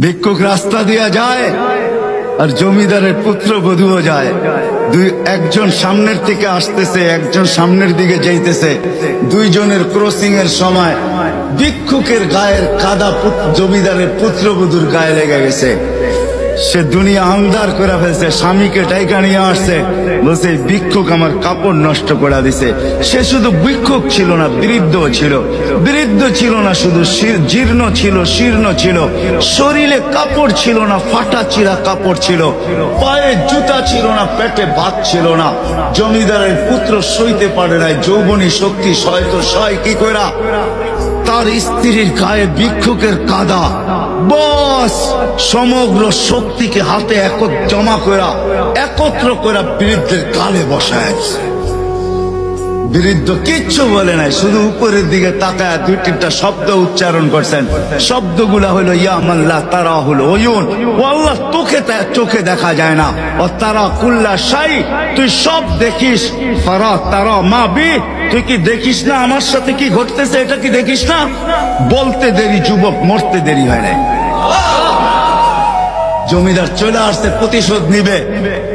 ভিক্ষুক রাস্তা দিয়া যায় আর জমিদারের পুত্রবধূও যায়। একজন সামনের থেকে আসতেছে, একজন সামনের দিকে যাইতেছে। দুইজনের ক্রসিং এর সময় ভিক্ষুকের গায়ের কাদা জমিদারের পুত্রবধূর গায়ে লেগে গেছে। সে দুনিয়া আন্ধার করে ফেলছে, স্বামীকে টাইকা নিয়ে আসছে, বলছে ভিক্ষুক আমার কাপড় নষ্ট করে দিছে। সে শুধু ভিক্ষুক ছিল না, বৃদ্ধ ছিল। বৃদ্ধ ছিল না শুধু, জীর্ণ ছিল, শীর্ণ ছিল, শরীরে কাপড় ছিল না, ফাটা চিরা কাপড় ছিল, পায়ে জুতা ছিল না, পেটে ভাত ছিল না। জমিদারের পুত্র সইতে পারে নাই, যৌবনী শক্তি সয় তো সয় কি কইরা। তার স্ত্রীর গায়ে ভিক্ষুকের কাদা, বস সমগ্র শক্তিকে হাতে জমা করা, একত্র করা বৃদ্ধের গালে বসায়। বৃদ্ধ কিচ্ছু বলে নাই, শুধু উপরের দিকে তাকায় দুই তিনটা শব্দ উচ্চারণ করছেন। শব্দগুলা হলো ইয়া মাল্লাহ তারা হলো ওয়ুন, ও আল্লাহ চোখে দেখা যায় না, ও তারা কুল্লা শাই, তুই সব দেখিস। ফারা তারা মা বি, তুই কি দেখিস না আমার সাথে কি ঘটতেছে, এটা কি দেখিস না? বলতে দেরি যুবক, মরতে দেরি হয় না। জমিদার চলে আসছে, প্রতিশোধ নিবে।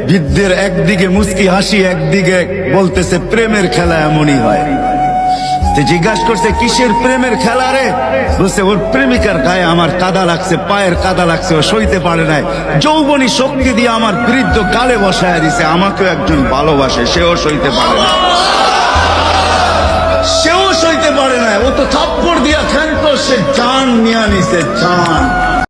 বৃদ্ধের একদিকে মুস্কি হাসি, একদিকে বলতেছে প্রেমের খেলা এমনই হয়। জিজ্ঞাসা করছে কিসের প্রেমের খেলা রে? বলছে ওর প্রেমিকার গায়ে আমার কাদা লাগছে, পায়ের কাদা লাগছে, ও সইতে পারে নাই। যৌবনী শক্তি দিয়ে আমার বৃদ্ধ গালে বসায় দিছে। আমাকেও একজন ভালোবাসে, সেও সইতে পারে না, সেও সইতে পারে না। ও তো থাপ্পড় দিয়া খেলতো, সে জান নিয়ে নিছে, জান।